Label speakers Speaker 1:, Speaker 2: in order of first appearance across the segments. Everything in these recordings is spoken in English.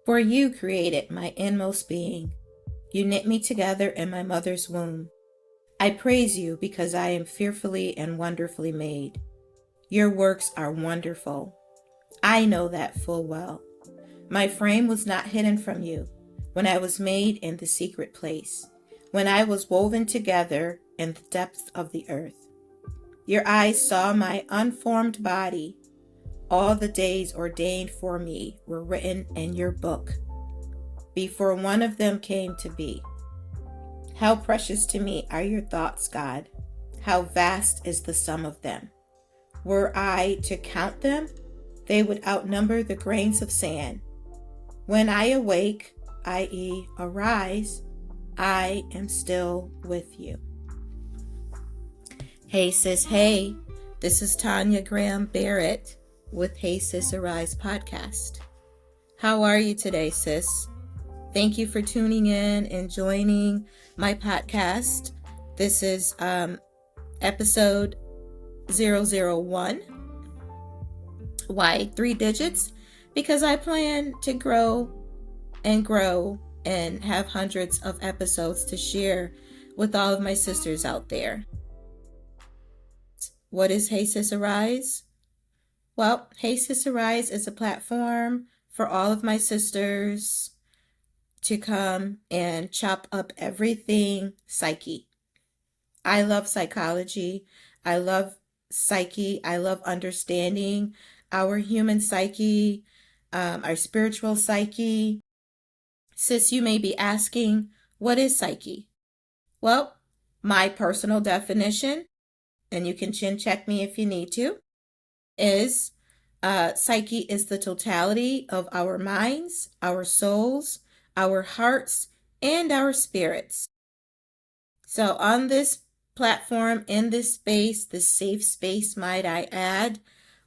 Speaker 1: For you created my inmost being. You knit me together in my mother's womb. I praise you because I am fearfully and wonderfully made. Your works are wonderful. I know that full well. My frame was not hidden from you when I was made in the secret place, when I was woven together in the depths of the earth. Your eyes saw my unformed body. All the days ordained for me were written in your book before one of them came to be. How precious to me are your thoughts, God. How vast is the sum of them. Were I to count them, they would outnumber the grains of sand. When I awake, i.e., arise, I am still with you. Hey sis, hey, this is Tonya Graham-Barrett with Hey Sis Arise podcast. How are you today, sis? Thank you for tuning in and joining my podcast. This is episode 001. Why 3 digits? Because I plan to grow and have hundreds of episodes to share with all of my sisters out there. What is Hey Sis Arise? Well, Hey Sis Arise is a platform for all of my sisters to come and chop up everything psyche. I love psychology. I love psyche. I love understanding our human psyche, our spiritual psyche. Sis, you may be asking, what is psyche? Well, my personal definition, and you can chin check me if you need to, is psyche is the totality of our minds, our souls, our hearts, and our spirits. So on this platform, in this space, this safe space, might I add,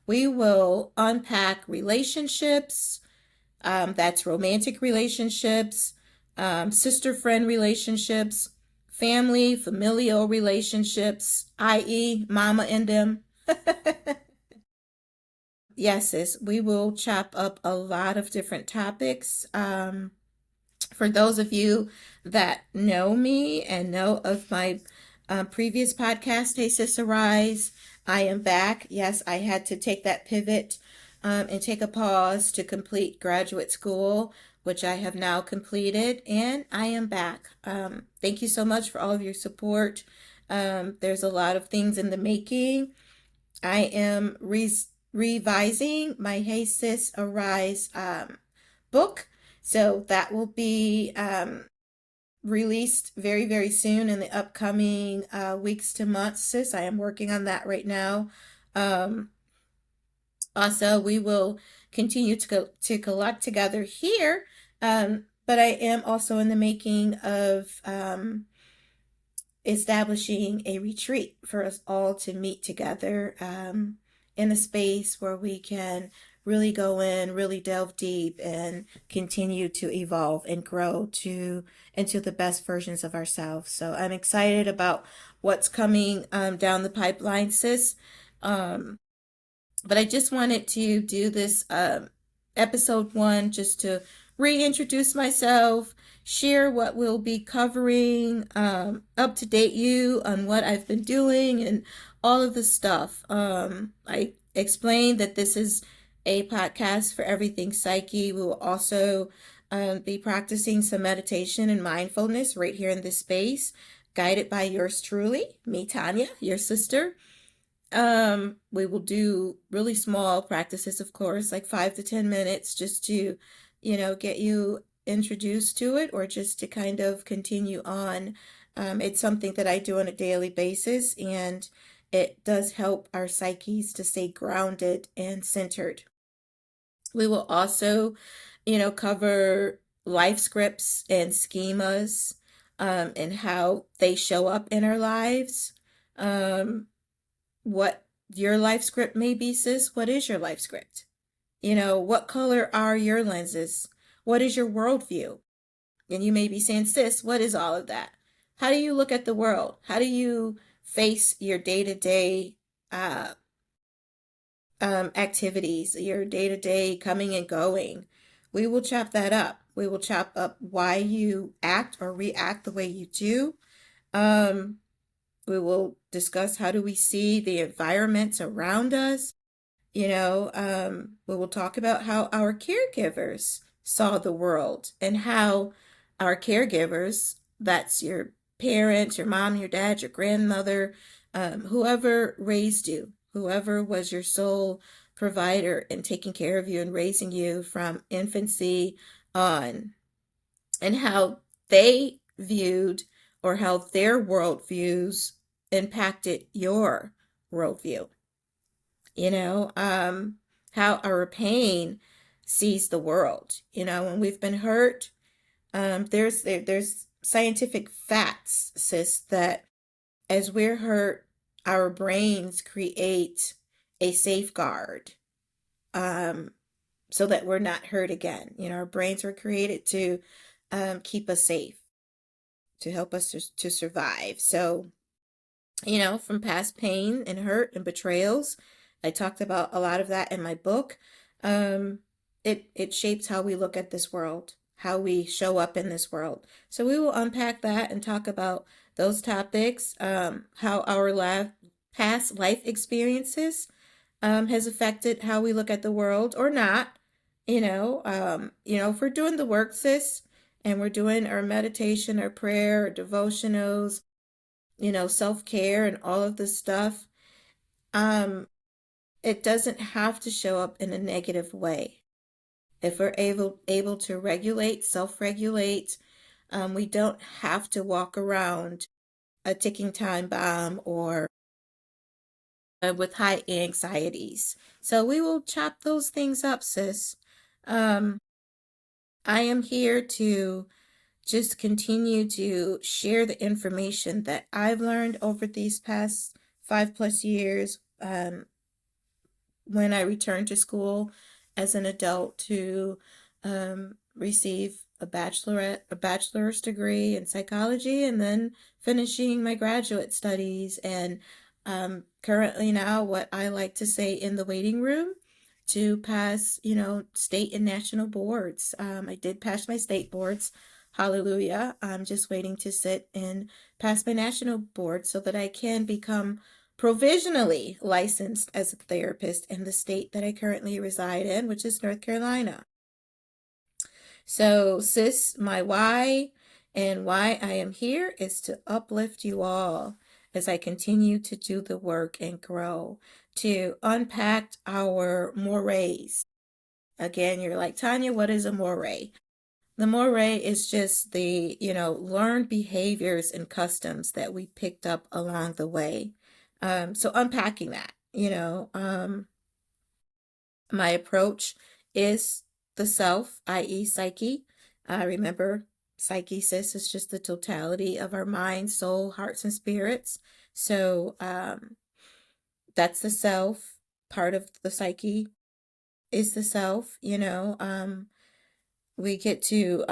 Speaker 1: we will unpack relationships, that's romantic relationships, sister-friend relationships, family, familial relationships, i.e. mama and them. Yes, sis, we will chop up a lot of different topics. For those of you that know me and know of my previous podcast, Hey Sis Arise, I am back. Yes, I had to take that pivot and take a pause to complete graduate school, which I have now completed, and I am back. Thank you so much for all of your support. There's a lot of things in the making. I am revising my Hey Sis Arise book. So that will be released very, very soon in the upcoming weeks to months, sis. I am working on that right now. Also, we will continue to collect together here, but I am also in the making of establishing a retreat for us all to meet together in a space where we can really go in, really delve deep, and continue to evolve and grow into the best versions of ourselves. So I'm excited about what's coming down the pipeline, sis. But I just wanted to do this episode 1 just to reintroduce myself, share what we'll be covering, up to date you on what I've been doing and all of the stuff. I explained that this is a podcast for everything psyche. We will also be practicing some meditation and mindfulness right here in this space, guided by yours truly, me, Tonya, your sister. We will do really small practices, of course, like 5 to 10 minutes just to, get you introduced to it or just to kind of continue on. It's something that I do on a daily basis, and it does help our psyches to stay grounded and centered. We will also, cover life scripts and schemas, and how they show up in our lives. What your life script may be, sis. What is your life script? What color are your lenses? What is your worldview? And you may be saying, sis, what is all of that? How do you look at the world? How do you face your day-to-day activities, your day-to-day coming and going? We will chop that up. We will chop up why you act or react the way you do. Um, we will discuss how do we see the environments around us. We will talk about how our caregivers saw the world and how our caregivers, that's your parents, your mom, your dad, your grandmother, whoever raised you, whoever was your sole provider in taking care of you and raising you from infancy on, and how they viewed or how their worldviews impacted your worldview. How our pain sees the world. When we've been hurt, there's scientific facts, sis, that as we're hurt, our brains create a safeguard, um, so that we're not hurt again. Our brains were created to keep us safe, to help us to survive. So, from past pain and hurt and betrayals, I talked about a lot of that in my book. Um, it shapes how we look at this world, how we show up in this world. So we will unpack that and talk about those topics, how our past life experiences has affected how we look at the world or not. If we're doing the work, sis, and we're doing our meditation, our prayer, our devotionals, self-care and all of this stuff, it doesn't have to show up in a negative way. If we're able to regulate, self-regulate, we don't have to walk around a ticking time bomb or with high anxieties. So we will chop those things up, sis. Um, I am here to just continue to share the information that I've learned over these past 5+ years, when I returned to school as an adult to receive a bachelor's degree in psychology, and then finishing my graduate studies, and currently now what I like to say in the waiting room to pass, state and national boards. I did pass my state boards. Hallelujah. I'm just waiting to sit and pass my national board so that I can become provisionally licensed as a therapist in the state that I currently reside in, which is North Carolina. So, sis, my why and why I am here is to uplift you all as I continue to do the work and grow, to unpack our mores. Again, you're like, Tonya, what is a moray? The moray is just the, learned behaviors and customs that we picked up along the way. So unpacking that, my approach is the self, i.e. psyche. Remember, psyche, sis, is just the totality of our mind, soul, hearts, and spirits. So that's the self. Part of the psyche is the self. We get to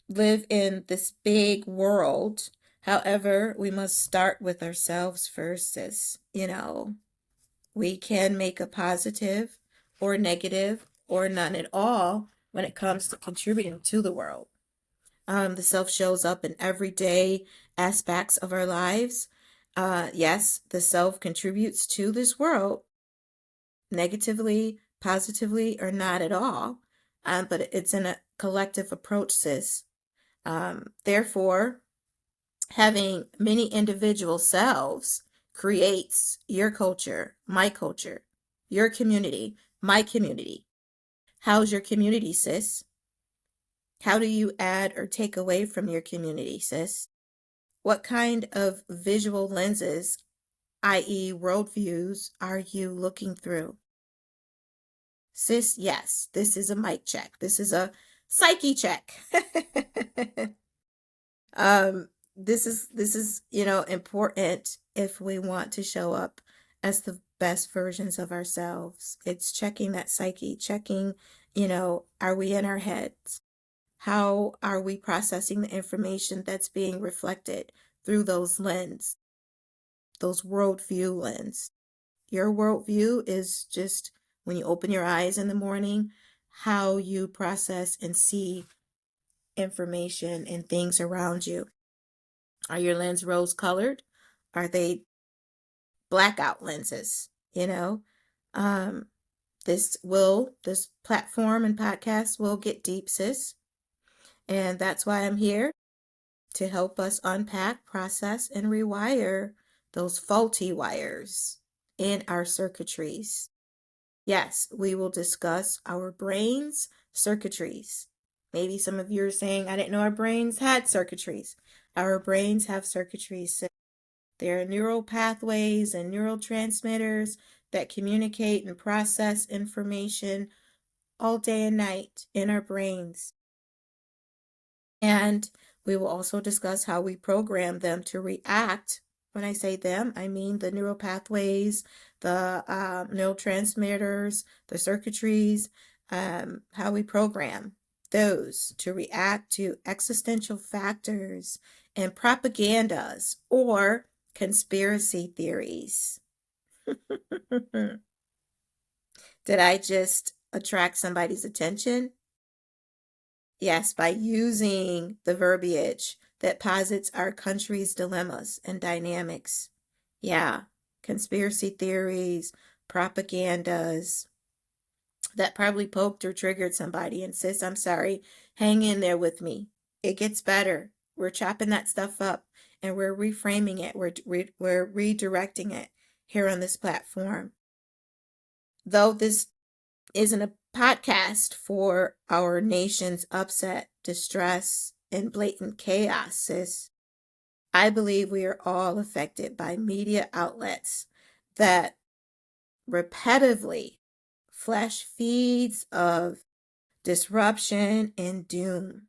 Speaker 1: live in this big world. However, we must start with ourselves first, sis. We can make a positive or negative or none at all when it comes to contributing to the world. The self shows up in everyday aspects of our lives. Yes, the self contributes to this world negatively, positively, or not at all. But it's in a collective approach, sis. Therefore, having many individual selves creates your culture, my culture, your community, my community. How's your community, sis? How do you add or take away from your community, sis? What kind of visual lenses, i.e. worldviews, are you looking through? Sis, yes, this is a mic check. This is a psyche check. This is important if we want to show up as the best versions of ourselves. It's checking that psyche, checking, are we in our heads? How are we processing the information that's being reflected through those worldview lens? Your worldview is just when you open your eyes in the morning, how you process and see information and things around you. Are your lenses rose colored? Are they blackout lenses? Um, this platform and podcast will get deep, sis. And that's why I'm here, to help us unpack, process, and rewire those faulty wires in our circuitries. Yes, we will discuss our brain's circuitries. Maybe some of you are saying, I didn't know our brains had circuitries. Our brains have circuitries. There are neural pathways and neurotransmitters that communicate and process information all day and night in our brains. And we will also discuss how we program them to react. When I say them, I mean the neural pathways, the neurotransmitters, the circuitries, how we program those to react to existential factors and propagandas or conspiracy theories. Did I just attract somebody's attention? Yes, by using the verbiage that posits our country's dilemmas and dynamics. Yeah, conspiracy theories, propagandas that probably poked or triggered somebody. And sis, I'm sorry, hang in there with me. It gets better. We're chopping that stuff up and we're reframing it. We're redirecting it here on this platform. Though this isn't a podcast for our nation's upset, distress, and blatant chaos, sis. I believe we are all affected by media outlets that repetitively flash feeds of disruption and doom.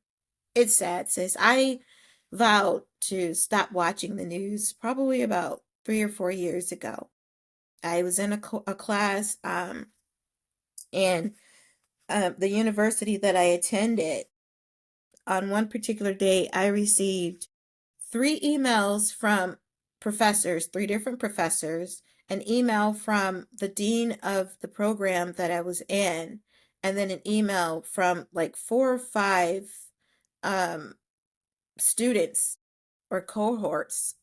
Speaker 1: It's sad, sis. I vowed to stop watching the news probably about 3 or 4 years ago. I was in a class, and the university that I attended, on one particular day, I received 3 emails from professors, 3 different professors, an email from the dean of the program that I was in, and then an email from like 4 or 5 um, students or cohorts,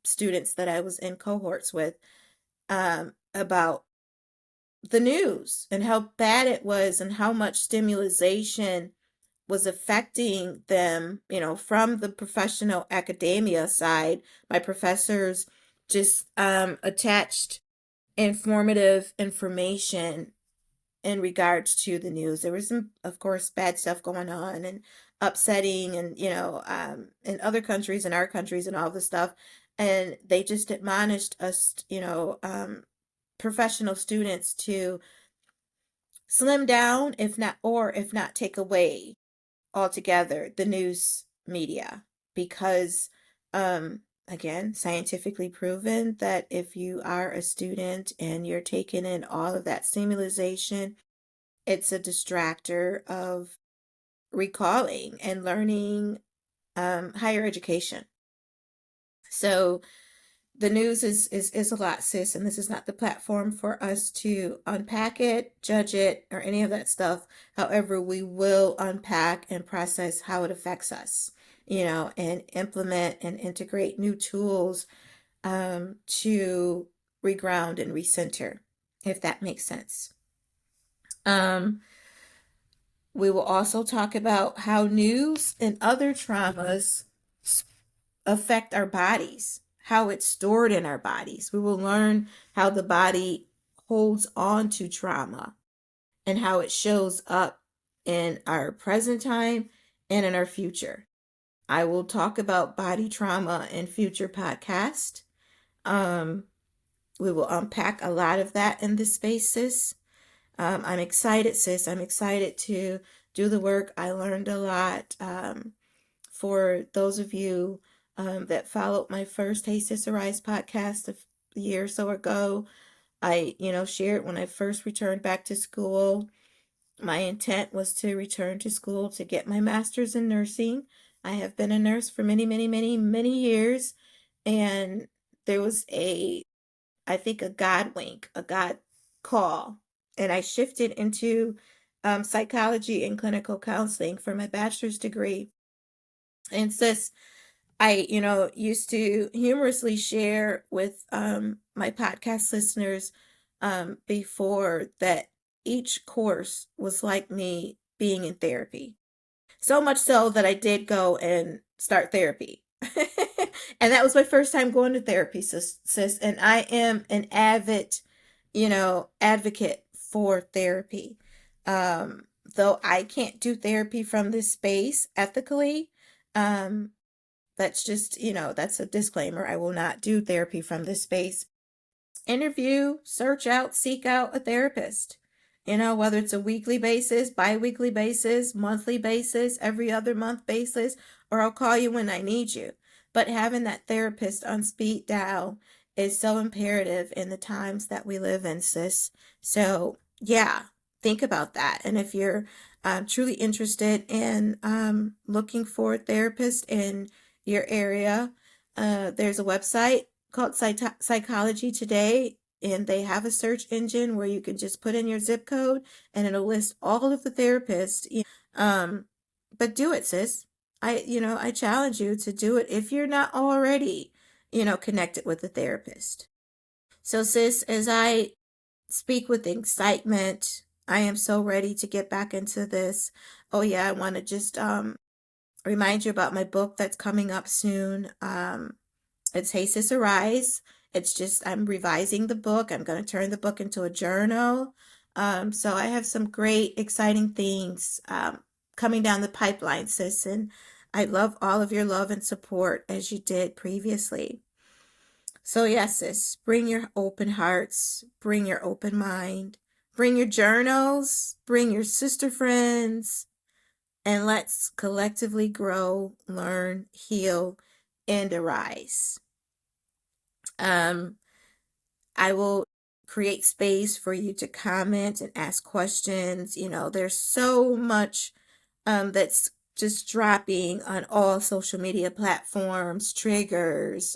Speaker 1: students that I was in cohorts with, about the news and how bad it was and how much stimulation was affecting them, from the professional academia side. My professors just attached informative information in regards to the news. There was some, of course, bad stuff going on and upsetting, and in other countries and our countries and all this stuff. And they just admonished us, professional students, to slim down, if not take away altogether the news media, because again, scientifically proven that if you are a student and you're taking in all of that stimulation, it's a distractor of recalling and learning higher education. So the news is a lot, sis, and this is not the platform for us to unpack it, judge it, or any of that stuff. However, we will unpack and process how it affects us, and implement and integrate new tools to reground and recenter, if that makes sense. We will also talk about how news and other traumas affect our bodies, how it's stored in our bodies. We will learn how the body holds on to trauma and how it shows up in our present time and in our future. I will talk about body trauma in future podcasts. We will unpack a lot of that in this space, sis. I'm excited, sis. I'm excited to do the work. I learned a lot. For those of you that followed my first Hey Sis Arise podcast a year or so ago, I, shared when I first returned back to school. My intent was to return to school to get my master's in nursing. I have been a nurse for many, many, many, many years. And there was I think a God wink, a God call. And I shifted into psychology and clinical counseling for my bachelor's degree. And sis, I, used to humorously share with my podcast listeners before that each course was like me being in therapy. So much so that I did go and start therapy. And that was my first time going to therapy, sis. And I am an avid, advocate for therapy. Though I can't do therapy from this space ethically, um, that's just, that's a disclaimer. I will not do therapy from this space. Interview, search out, seek out a therapist. Whether it's a weekly basis, bi-weekly basis, monthly basis, every other month basis, or I'll call you when I need you. But having that therapist on speed dial is so imperative in the times that we live in, sis. So, yeah, think about that. And if you're truly interested in looking for a therapist in your area, there's a website called Psychology Today, and they have a search engine where you can just put in your zip code and it'll list all of the therapists. Um, but do it, sis. I challenge you to do it if you're not already, connected with a therapist. So, sis, as I speak with excitement, I am so ready to get back into this. Oh yeah, I want to just remind you about my book that's coming up soon. It's Hey Sis Arise. It's just, I'm revising the book. I'm going to turn the book into a journal. So I have some great, exciting things coming down the pipeline, sis. And I love all of your love and support as you did previously. So, yes, sis, bring your open hearts, bring your open mind, bring your journals, bring your sister friends, and let's collectively grow, learn, heal, and arise. I will create space for you to comment and ask questions. There's so much that's just dropping on all social media platforms, triggers,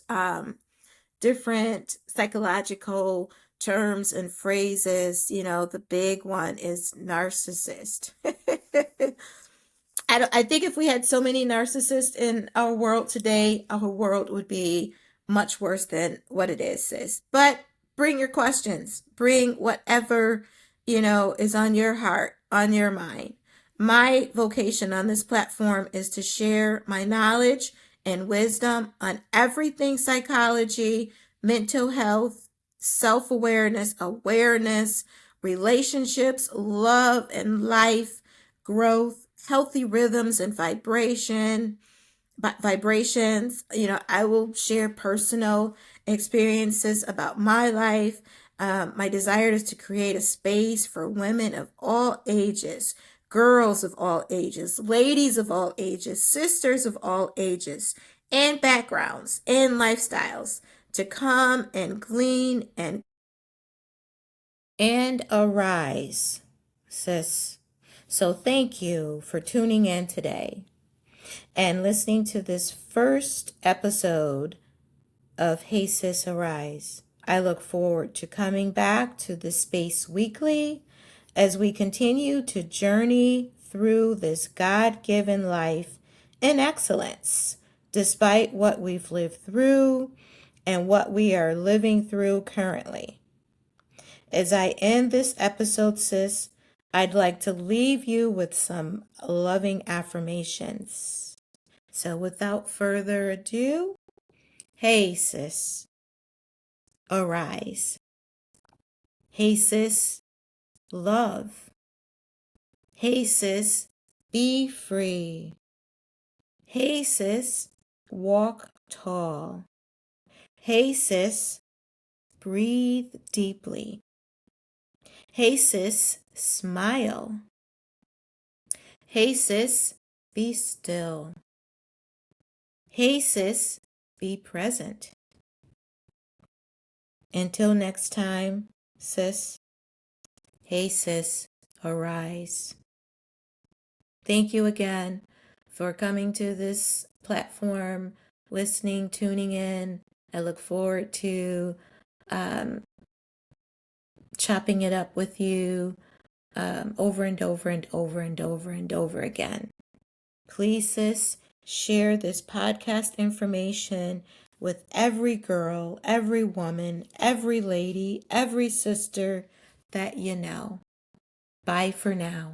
Speaker 1: different psychological terms and phrases. The big one is narcissist. I think if we had so many narcissists in our world today, our world would be much worse than what it is, sis. But bring your questions. Bring whatever, is on your heart, on your mind. My vocation on this platform is to share my knowledge and wisdom on everything psychology, mental health, self-awareness, awareness, relationships, love and life, growth, healthy rhythms and vibrations. I will share personal experiences about my life. My desire is to create a space for women of all ages, girls of all ages, ladies of all ages, sisters of all ages, and backgrounds and lifestyles to come and glean and arise, sis. So thank you for tuning in today and listening to this first episode of Hey Sis Arise. I look forward to coming back to this space weekly as we continue to journey through this God-given life in excellence, despite what we've lived through and what we are living through currently. As I end this episode, sis, I'd like to leave you with some loving affirmations. So without further ado, hey sis, arise. Hey sis, love. Hey sis, be free. Hey sis, walk tall. Hey sis, breathe deeply. Hey sis, smile. Hey sis, be still. Hey sis, be present. Until next time, sis. Hey sis, arise. Thank you again for coming to this platform, listening, tuning in. I look forward to chopping it up with you over and over and over and over and over again. Please, sis, share this podcast information with every girl, every woman, every lady, every sister that you know. Bye for now.